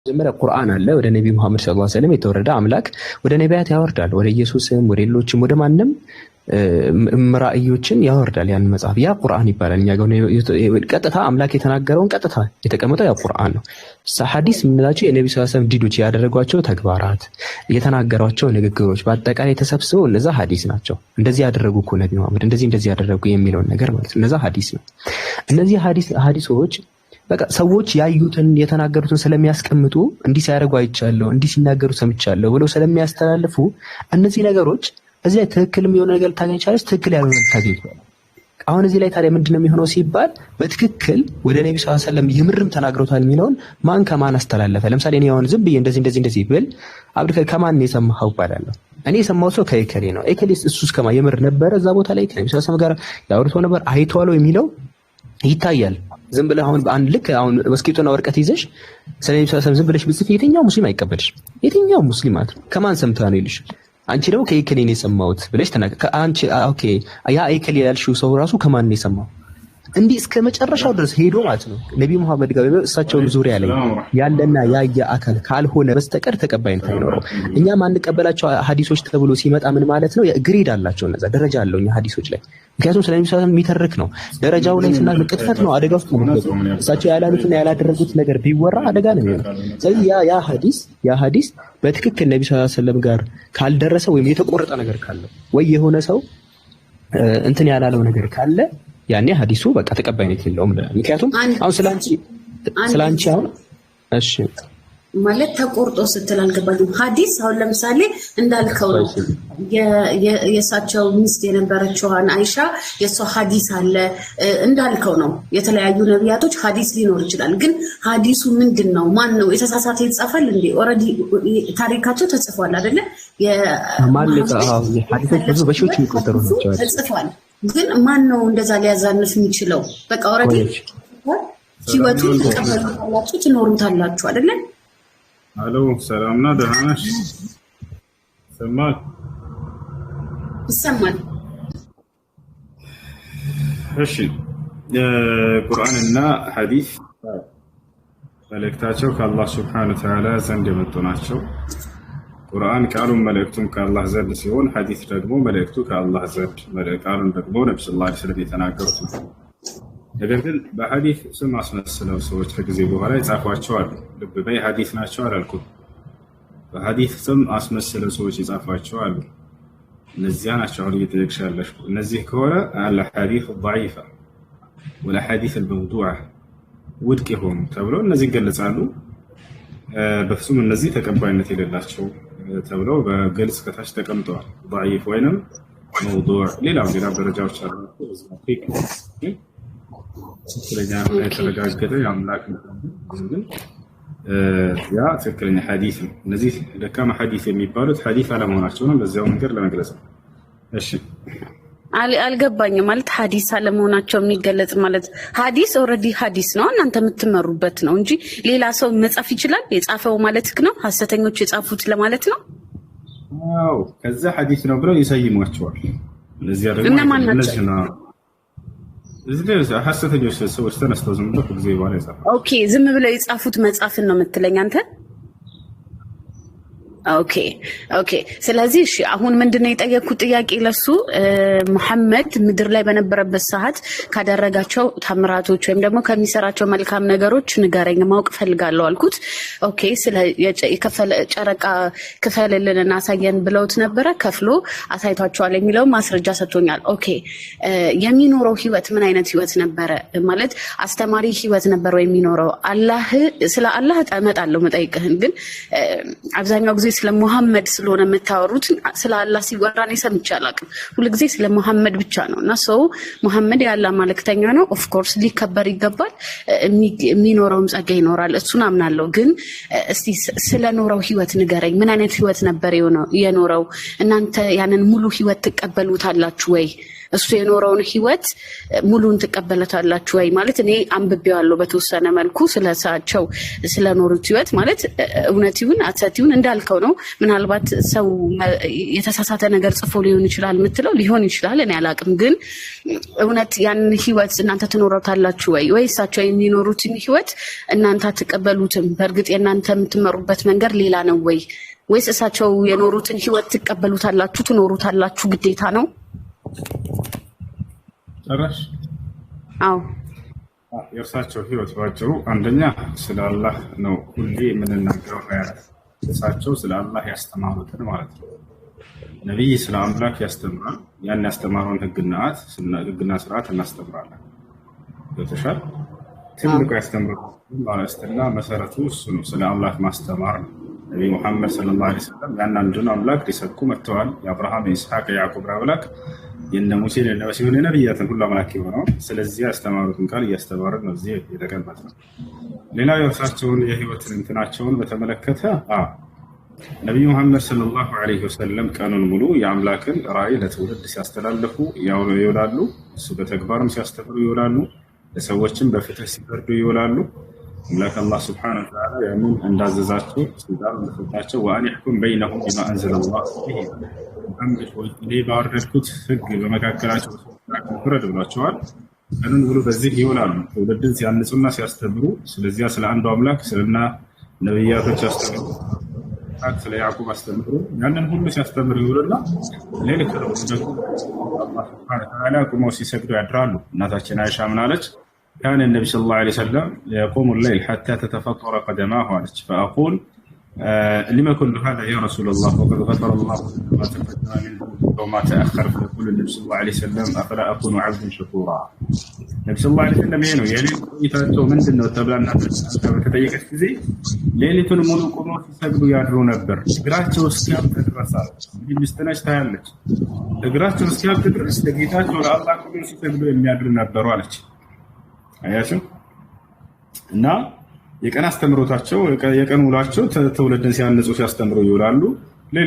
መጀመሪያ ቁርአን አለ ወደ ነብዩ መሐመድ ሰለላሁ ዐለይሂ ወሰለም የተወረደ አምላክ ወደ ነቢያት ያወርዳል ወደ ኢየሱስም ወደ ሌሎችም ወደ ማንም ራእዮችን ያወርዳል ያን መጽሐፍ ያ ቁርአን ይባላል እኛ ጋር ቀጥታ አምላክ የተናገረውን ቀጥታ የተቀመጠው ያ ቁርአን ነው ሐዲስ የምንላቸው የነብዩ ሰለላሁ ዐለይሂ ወሰለም ዲዶች ያደረጓቸው ተግባራት የተናገሯቸው ንግግሮች በአጠቃላይ ተሰብስበው እነዛ ሐዲስ ናቸው እንደዚህ ያደረጉ እኮ ነብዩ መሐመድ እንደዚህ ያደረጉ የሚለው ነገር ማለት ነው እነዛ ሐዲስ ነው እነዚህ ሐዲሶች በቃ ሰዎች ያዩትን የተናገሩትን ስለሚያስቀምጡ እንዲህ ሲያደርጉ አይቻለሁ እንዲህ ሲናገሩ ሰምቻለሁ ብለው ስለሚያስተላልፉ እነዚህ ነገሮች እዚህ ላይ ትክክልም የሆነ ነገር ታገኝ ይችላል ትክክል ያልሆነ ነገር ታገኝ ይችላል አሁን እዚህ ላይ ታዲያ ምንድነው የሚሆነው ሲባል በትክክል ወደ ነብዩ ሰለላሁ ዐለይሂ ወሰለም የምርም ተናግሮታል የሚለውን ማን ከማን አስተላለፈ ለምሳሌ እኔ አሁን ዝም ብዬ እንደዚህ ብል አብዱከ ከማን ነው የሰማኸው ባላለው እኔ የሰማው ሰው ከይከሌ ነው ኤከሌስ እሱስ ከማ የምር ነበር እዛ ቦታ ላይ ከነብዩ ሰለላሁ ዐለይሂ ወሰለም ጋር ያወርቶ ነበር አይቷል የሚለው ይታያል ዝም ብለህ አሁን አንድ ልክ አሁን መስኪቶና ወርቀት ይዘሽ ስለዚህ ዝም ብለሽ ብጽፍ የትኛው ሙስሊም አይቀበልሽ የትኛው ሙስሊም ማለት ከማን ሰምታ ነው ይልሽ አንቺ ደግሞ ከይከሌ ነው የሰማሁት ብለሽ ተናገር አንቺ ኦኬ ያ ይከሌ ያልሽው ሰው ራሱ ከማን ነው የሰማው እንዲህ እስከ መጨረሻው ድረስ ሄዶ ማለት ነው ነብዩ መሐመድ ጋር እሳቸው ዙሪያ ላይ ያለና ያየ አካል ካልሆነ በስተቀር ተቀባይነት አይኖረው እኛ ማንቀበላቸው ሐዲሶች ተብሎ ሲመጣ ምን ማለት ነው ግሬድ አላቸው እነዛ ደረጃ አለው እኛ ሐዲሶች ላይ ምክንያቱም ስለነብዩ ሰለላሁ ዐለይሂ ወሰለም የሚተርክ ነው ደረጃው ላይ ስናል ቅጥፈት ነው አደጋ ውስጥ ነው እሳቸው ያላሉትና ያላደረጉት ነገር ቢወራ አደጋ ነው የሚሆነው ስለዚህ ያ ሐዲስ በትክክል ነብዩ ሰለላሁ ዐለይሂ ወሰለም ጋር ካልደረሰ ወይም የተቆረጠ ነገር ካለ ወይ የሆነ ሰው እንትን ያላለው ነገር ካለ ያኔ ሐዲሱ በቃ ተቀባይነት የለውም ምክንያቱም አሁን ስላንቺ አሁን እሺ ማለት ተቆርጦ ስትል አልገባኝም ሐዲስ አሁን ለምሳሌ እንዳልከው ነው የሳቸው ሚስት የነበረችዋን አይሻ የሷ ሐዲስ አለ እንዳልከው ነው የተለያዩ ነብያቶች ሐዲስ ሊኖር ይችላል ግን ሐዲሱ ምንድነው ማን ነው የተሳሳተ ይጻፋል እንዴ ኦሬዲ ታሪካቸው ተጽፏል አይደለ ማለት ሐዲሶች ብዙ በሺዎች የሚቆጠሩ ናቸው ተጽፏል ግን ማን ነው እንደዛ ሊያዛንፍ የሚችለው በቃ ኦሬዲ ህይወቱን ተቀበሉታላችሁ ትኖሩታላችሁ አይደለ አሎ ሰላምና ደህና ነሽ ይሰማል እሺ ቁርአንና ሐዲስ መልእክታቸው ከአላህ Subhanahu Wa Ta'ala ዘንድ የመጡ ናቸው ቁርአን ቃሉን መልእክቱን ከአላህ ዘንድ ሲሆን ሐዲስ ደግሞ መልእክቱ ከአላህ ዘንድ ቃሉን ደግሞ ነብዩ ሰለላሁ ዐለይሂ ወሰለም የተናገሩት ነገር ግን በሐዲስ ስም አስመስለው ሰዎች ከጊዜ በኋላ የጻፏቸው አሉ ልብ በይ ሐዲስ ናቸው አላልኩም በሐዲስ ስም አስመስለው ሰዎች የጻፏቸው አሉ እነዚያ ናቸው አሁን እየተጠየቅሻለሽ እነዚህ ከሆነ አለ ሐዲስ ضعيفة ወላ ሐዲስ الموضوع ውድቅ ይሆኑ ተብሎ እነዚህ ይገለጻሉ በፍጹም እነዚህ ተቀባይነት የሌላቸው ተብለው በግልጽ ከታች ተቀምጠዋል ضعيف ወይንም موضوع ሌላ ደረጃዎች አሉ ትክክለኛ የተረጋገጠ የአምላክ ግን ያ ትክክለኛ ሐዲስ ነው እነዚህ ደካማ ሐዲስ የሚባሉት ሐዲስ አለመሆናቸው ነው በዚያው ነገር ለመግለጽ እሺ አልገባኝም ማለት ሐዲስ አለመሆናቸው የሚገለጽ ማለት ሐዲስ ኦሬዲ ሐዲስ ነው እናንተ የምትመሩበት ነው እንጂ ሌላ ሰው መጻፍ ይችላል የጻፈው ማለት ነው ሐሰተኞች የጻፉት ለማለት ነው አዎ ከዛ ሐዲስ ነው ብለው ይሰይሟቸዋል እነዚህ አይደለም እነዚህ ነው እዚህ ሐሰተኞች ሰዎች ተነስተው ዝም ብለው ጊዜ በኋላ ይጻፋሉ ኦኬ ዝም ብለው የጻፉት መጻፍን ነው የምትለኝ አንተ ኦኬ ስለዚህ እሺ አሁን ምንድነው የጠየቅኩት ጥያቄ ለሱ መሐመድ ምድር ላይ በነበረበት ሰዓት ካደረጋቸው ተምራቶች ወይም ደግሞ ከሚሰራቸው መልካም ነገሮች ንገረኝ ማወቅ ፈልጋለሁ አልኩት ኦኬ ስለ የከፈለ ጨረቃ ክፈልልንና አሳየን ብለውት ነበረ ከፍሎ አሳይቷቸዋል የሚለው ማስረጃ ሰጥቶኛል ኦኬ የሚኖረው ህይወት ምን አይነት ህይወት ነበረ ማለት አስተማሪ ህይወት ነበር ወይ የሚኖረው አላህ ስለ አላህ ተመጣጣለው መጠይቅህን ግን አብዛኛው ጊዜ ስለ መሐመድ ስለሆነ የምታወሩት ስለ አላህ ሲወራ ነው ሰምቻለሁ ሁሉ ጊዜ ስለ መሐመድ ብቻ ነውና ሰው መሐመድ ያላ መልእክተኛ ነው ኦፍ ኮርስ ሊከበር ይገባል የሚኖረውም ጸጋ ይኖራል እሱን አምናለሁ ግን እስቲ ስለ ኖረው ህይወት ንገረኝ ምን አይነት ህይወት ነበር የኖረው እናንተ ያንን ሙሉ ህይወት ተቀበሉታላችሁ ወይ እሱ የኖረውን ህይወት ሙሉን ትቀበለታላችሁ ወይ? ማለት እኔ አንብቤዋለሁ በተወሰነ መልኩ ስለሳቸው ስለኖሩት ህይወት ማለት እውነት ይሁን ሐሰት ይሁን እንዳልከው ነው። ምናልባት ሰው የተሳሳተ ነገር ጽፎ ሊሆን ይችላል የምትለው ሊሆን ይችላል፣ እኔ አላቅም። ግን እውነት ያን ህይወት እናንተ ትኖሩታላችሁ ወይ? ወይ እሳቸው የሚኖሩትን ህይወት እናንተ አትቀበሉትም? በእርግጥ የእናንተ የምትመሩበት መንገድ ሌላ ነው ወይ? ወይስ እሳቸው የኖሩትን ህይወት ትቀበሉታላችሁ ትኖሩታላችሁ ግዴታ ነው? ጨረሽ? አዎ የእርሳቸው ህይወት ባጭሩ አንደኛ ስለ አላህ ነው ሁሌ የምንናገረው። እሳቸው ስለ አላህ ያስተማሩትን ማለት ነው። ነቢይ ስለ አምላክ ያስተምራል። ያን ያስተማረውን ህግና ስርዓት እናስተምራለን። ገብቶሻል? ትልቁ ያስተምረው ማለስትና መሰረቱ እሱ ነው። ስለ አምላክ ማስተማር ነው። ነቢይ ሙሐመድ ሰለላሁ ዐለይሂ ወሰለም ያን አንዱን አምላክ ሊሰብኩ መጥተዋል። የአብርሃም የኢስሐቅ የያዕቆብ አምላክ የነ ሙሴን የነ መሲሁን የነቢያትን ሁሉ አምላክ የሆነው ስለዚህ ያስተማሩትን ቃል እያስተማርን ነው እዚህ የተቀመጥነው። ሌላው የእርሳቸውን የህይወትን እንትናቸውን በተመለከተ ነቢዩ ሙሐመድ ሰለላሁ ዐለይሂ ወሰለም ቀኑን ሙሉ የአምላክን ራዕይ ለትውልድ ሲያስተላልፉ ይውላሉ። እሱ በተግባርም ሲያስተምሩ ይውላሉ። ለሰዎችም በፍትህ ሲፈርዱ ይውላሉ። አምላክ አላህ ሱብሓነሁ ወተዓላ ያንን እንዳዘዛቸው ስልጣን እንደሰጣቸው ወአን ይሕኩም በይነሁም ቢማ አንዘለላሁ ፊህ እኔ ባወረድኩት ህግ በመካከላቸው ፍረድ ብሏቸዋል። ቀኑን ሙሉ በዚህ ይውላሉ፣ ትውልድን ሲያንጹና ሲያስተምሩ። ስለዚያ ስለ አንዱ አምላክ ስለና ነቢያቶች አስተምሩ፣ ስለ ያዕቆብ አስተምሩ። ያንን ሁሉ ሲያስተምሩ ይውሉና ሌሊት ደግሞ አላህ ሱብሓነሁ ወተዓላ ቁመው ሲሰግዱ ያድራሉ። እናታችን አይሻ ምን አለች? كان النبي صلى الله عليه وسلم يقوم الليل حتى تتفطر قدماه عليه فأقول لما كل هذا يا رسول الله وقد غفر الله ما تقدم منه وما تأخر. فيقول النبي صلى الله عليه وسلم أفلا أكون عبدا شكورا. النبي صلى الله عليه وسلم هنا يعني يتاتو من دنو تبلغنا ከተጠየቀች ጊዜ ሌሊቱን ሙሉ ቆመው ሲሰግዱ ያድሩ ነበር። እግራቸው እስኪያብጥ ድረስ ሚስትነች ታያለች። እግራቸው እስኪያብጥ ድረስ ለጌታቸው ለአላህ ቁም ሲሰግዱ የሚያድሩ ነበሩ አለች። አያችሁ እና የቀን አስተምሮታቸው የቀን ውሏቸው ትውልድን ሲያንጹ ሲያስተምሩ ይውላሉ።